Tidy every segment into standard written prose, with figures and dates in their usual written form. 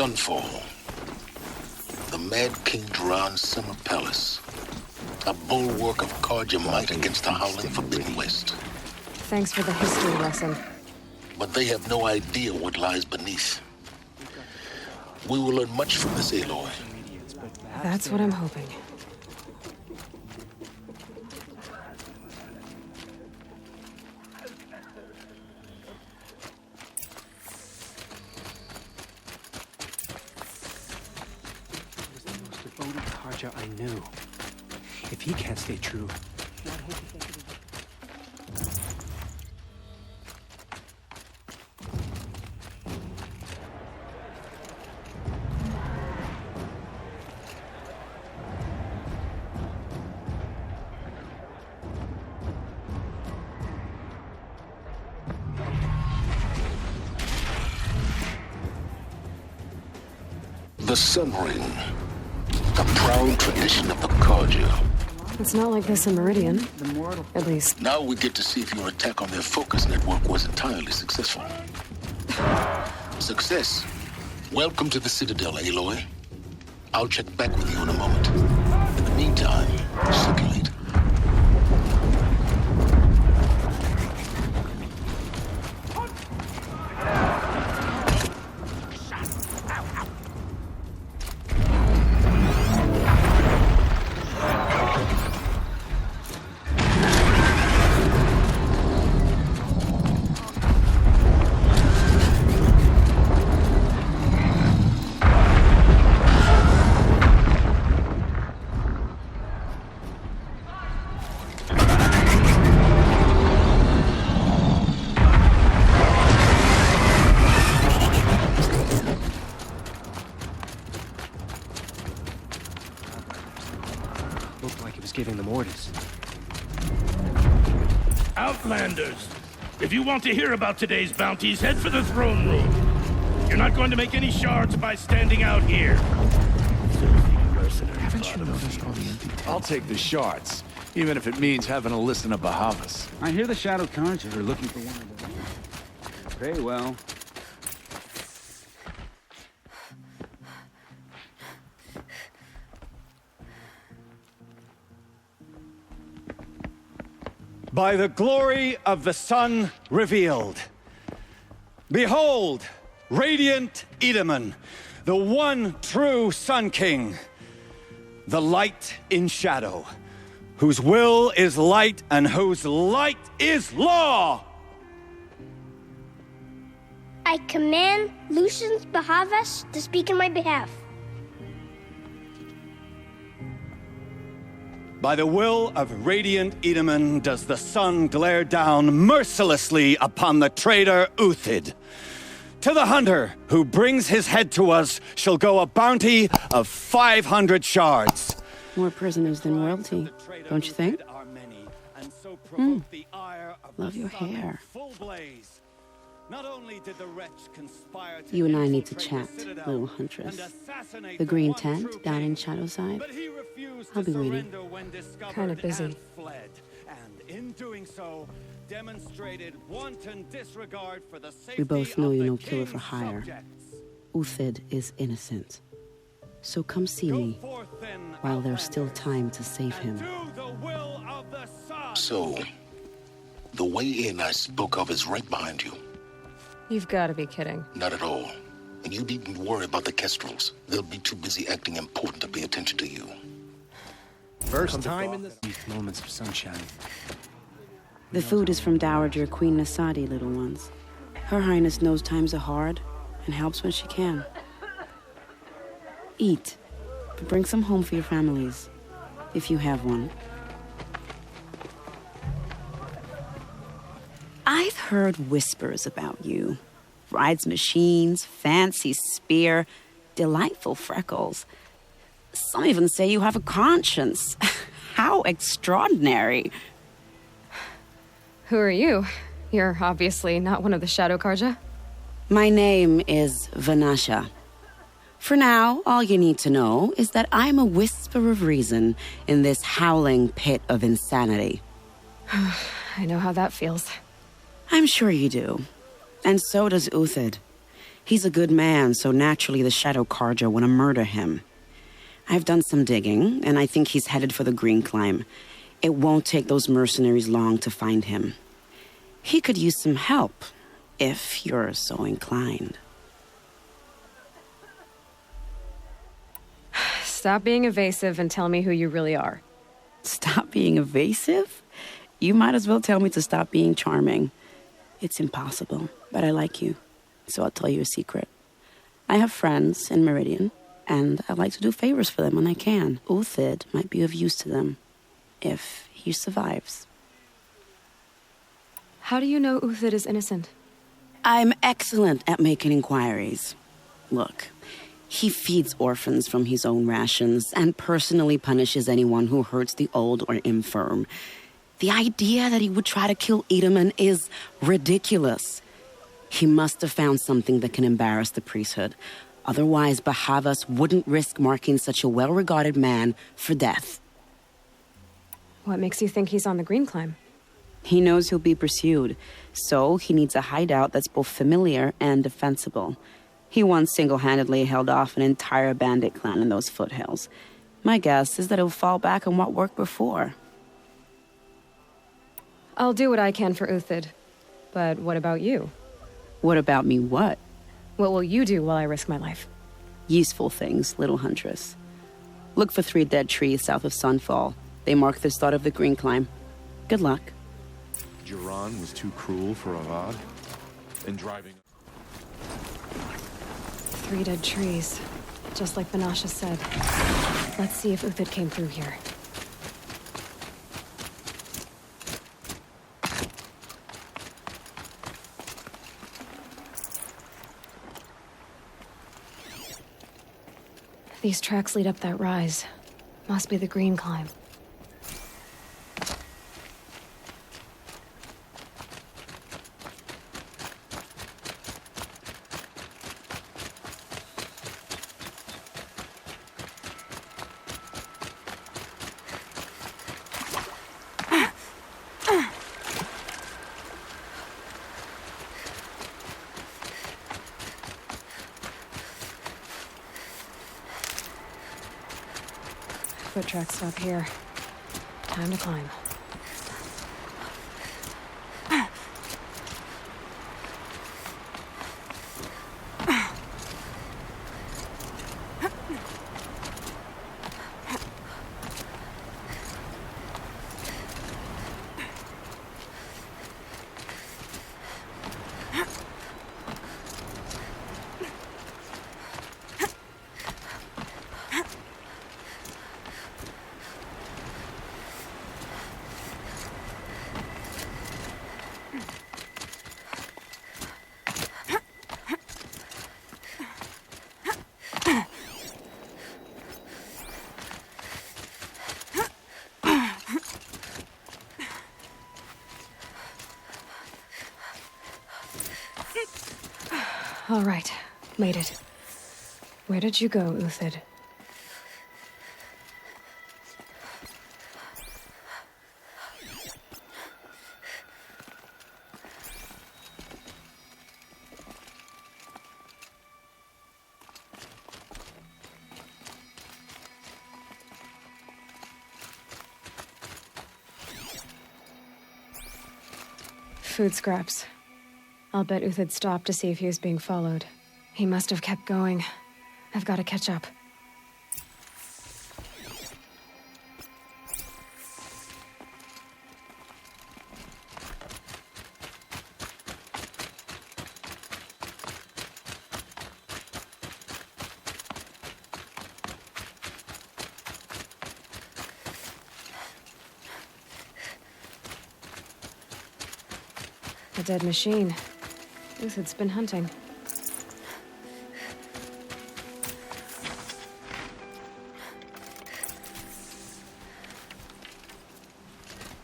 Sunfall. The Mad King Duran's summer palace. A bulwark of Carja might against the howling Forbidden West. Thanks for the history lesson. But they have no idea what lies beneath. We will learn much from this, Aloy. That's what I'm hoping. Carja I knew. If he can't stay true. The Sun Ring. A proud tradition of the Carja. It's not like this in Meridian. At least. Now we get to see if your attack on their focus network was entirely successful. Success. Welcome to the Citadel, Aloy. I'll check back with you in a moment. In the meantime, circulate. Giving them orders. Outlanders! If you want to hear about today's bounties, head for the throne room. You're not going to make any shards by standing out here. Haven't you noticed all the empty tents? I'll take the shards, even if it means having to listen to Bahavas. I hear the Shadow Carja are looking for one of them. Very well. By the glory of the sun revealed. Behold, radiant Edaman, the one true Sun King, the light in shadow, whose will is light and whose light is law! I command Lucian's Bahavas to speak in my behalf. By the will of radiant Edaman does the sun glare down mercilessly upon the traitor Uthid. To the hunter who brings his head to us shall go a bounty of 500 More prisoners than royalty, don't you think? Love your hair. Not only did the wretch conspire to You and I need to infiltrate chat, the Citadel little huntress. and assassinate The green one tent true down king, in Shadowside. but he refused I'll to be waiting. surrender when discovered Kinda busy. and fled. And in doing so, demonstrated wanton disregard for the safety We both know of you're the no killer for king's hire. subjects. Uthid is innocent. So come see Go me forth then, while there's still outlanders, time to save and him. do the will of the sun. So, the way in I spoke of is right behind you. You've got to be kidding. Not at all. And you needn't worry about the Kestrels. They'll be too busy acting important to pay attention to you. First time in these moments of sunshine. The food is from Dowager Queen Nasadi, little ones. Her Highness knows times are hard and helps when she can. Eat, but bring some home for your families, if you have one. I've heard whispers about you. Rides machines, fancy spear, delightful freckles. Some even say you have a conscience. How extraordinary. Who are you? You're obviously not one of the Shadow Carja. My name is Vanasha. For now, all you need to know is that I'm a whisper of reason in this howling pit of insanity. I know how that feels. I'm sure you do. And so does Uthid. He's a good man, so naturally the Shadow Carja want to murder him. I've done some digging, and I think he's headed for the Green Climb. It won't take those mercenaries long to find him. He could use some help, if you're so inclined. Stop being evasive and tell me who you really are. Stop being evasive? You might as well tell me to stop being charming. It's impossible, but I like you, so I'll tell you a secret. I have friends in Meridian, and I like to do favors for them when I can. Uthid might be of use to them, if he survives. How do you know Uthid is innocent? I'm excellent at making inquiries. Look, he feeds orphans from his own rations and personally punishes anyone who hurts the old or infirm. The idea that he would try to kill Edelman is ridiculous. He must have found something that can embarrass the priesthood. Otherwise, Bahavas wouldn't risk marking such a well-regarded man for death. What makes you think he's on the Green Climb? He knows he'll be pursued, so he needs a hideout that's both familiar and defensible. He once single-handedly held off an entire bandit clan in those foothills. My guess is that he'll fall back on what worked before. I'll do what I can for Uthid. But what about you? What about me what? What will you do while I risk my life? Useful things, little huntress. Look for 3 dead trees south of Sunfall. They mark the start of the Green Climb. Good luck. Jiran was too cruel for Avad. And driving... 3 dead trees. Just like Banasha said. Let's see if Uthid came through here. These tracks lead up that rise. Must be the Green Climb. Foot tracks stop here. Time to climb. All right, made it. Where did you go, Uthid? Food scraps. I'll bet Uthid stopped to see if he was being followed. He must have kept going. I've got to catch up. A dead machine. Uthid's been hunting.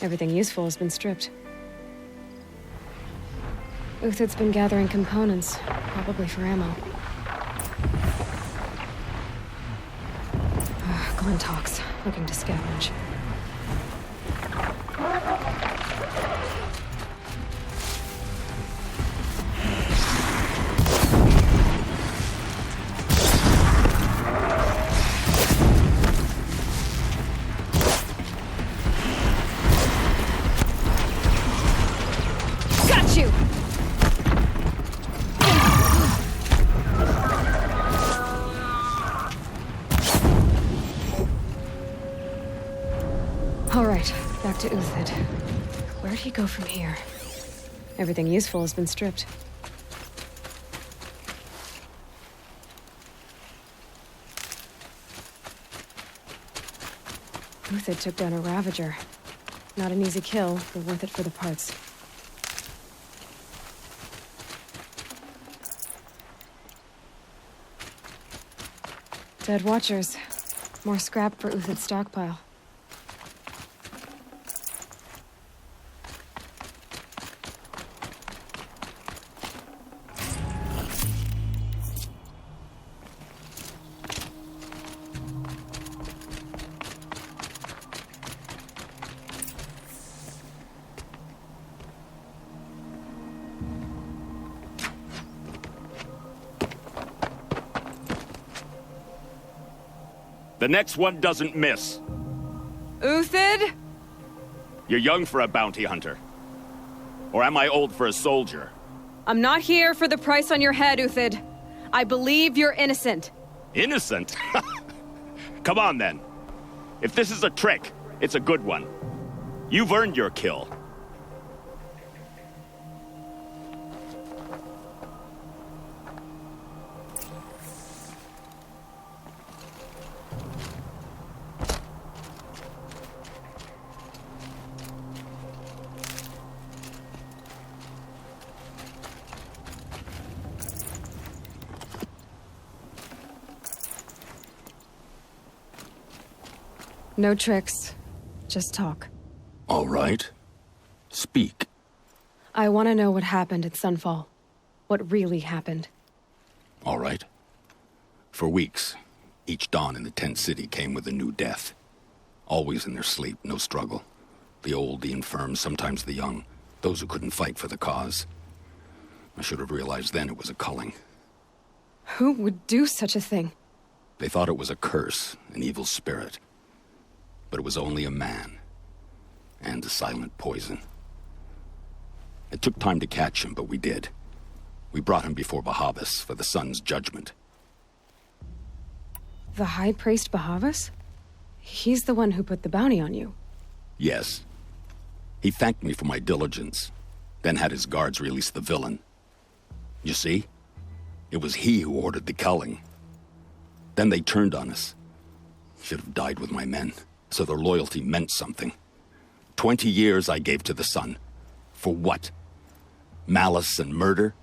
Everything useful has been stripped. Uthid's been gathering components, probably for ammo. Glintox, looking to scavenge. to Uthid. Where'd he go from here? Everything useful has been stripped. Uthid took down a Ravager. Not an easy kill, but worth it for the parts. Dead Watchers. More scrap for Uthid's stockpile. The next one doesn't miss. Uthid? You're young for a bounty hunter. Or am I old for a soldier? I'm not here for the price on your head, Uthid. I believe you're innocent. Innocent? Come on, then. If this is a trick, it's a good one. You've earned your kill. No tricks. Just talk. All right. Speak. I want to know what happened at Sunfall. What really happened. All right. For weeks, each dawn in the tent city came with a new death. Always in their sleep, no struggle. The old, the infirm, sometimes the young. Those who couldn't fight for the cause. I should have realized then it was a culling. Who would do such a thing? They thought it was a curse, an evil spirit. But it was only a man. And a silent poison. It took time to catch him, but we did. We brought him before Bahavas for the sun's judgment. The High Priest Bahavas? He's the one who put the bounty on you. Yes. He thanked me for my diligence, then had his guards release the villain. You see? It was he who ordered the culling. Then they turned on us. Should have died with my men, so their loyalty meant something. 20 years I gave to the sun. For what? Malice and murder?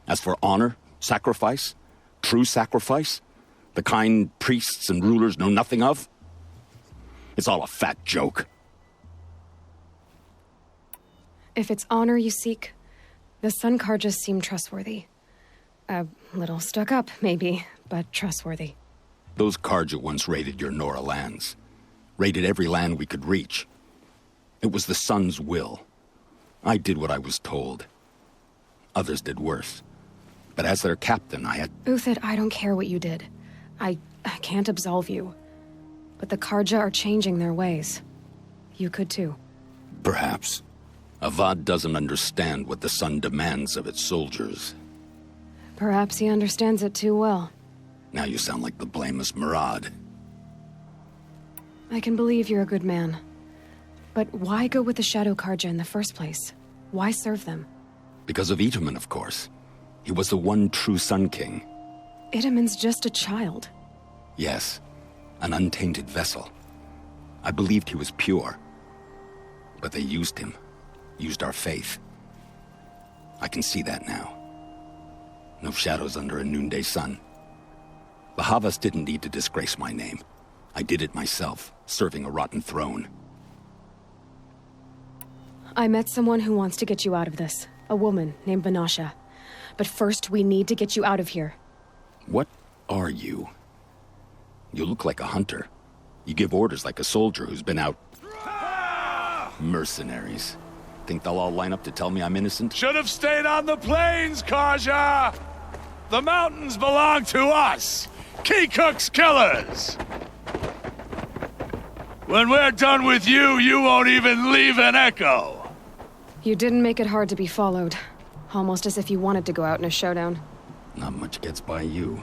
As for honor, sacrifice, true sacrifice, the kind priests and rulers know nothing of? It's all a fat joke. If it's honor you seek, the Sun Carjas seem trustworthy. A little stuck up, maybe, but trustworthy. Those Carja once raided your Nora lands. Raided every land we could reach. It was the sun's will. I did what I was told. Others did worse. But as their captain, I had... Uthid, I don't care what you did. I can't absolve you. But the Carja are changing their ways. You could too. Perhaps. Avad doesn't understand what the sun demands of its soldiers. Perhaps he understands it too well. Now you sound like the blameless Murad. I can believe you're a good man. But why go with the Shadow Carja in the first place? Why serve them? Because of Itaman, of course. He was the one true Sun King. Itaman's just a child. Yes, an untainted vessel. I believed he was pure. But they used him. Used our faith. I can see that now. No shadows under a noonday sun. Bahavas didn't need to disgrace my name. I did it myself, serving a rotten throne. I met someone who wants to get you out of this. A woman named Banasha. But first, we need to get you out of here. What are you? You look like a hunter. You give orders like a soldier who's been out... Mercenaries. Think they'll all line up to tell me I'm innocent? Should have stayed on the plains, Carja! The mountains belong to us! Keycook's killers! When we're done with you, you won't even leave an echo! You didn't make it hard to be followed. Almost as if you wanted to go out in a showdown. Not much gets by you.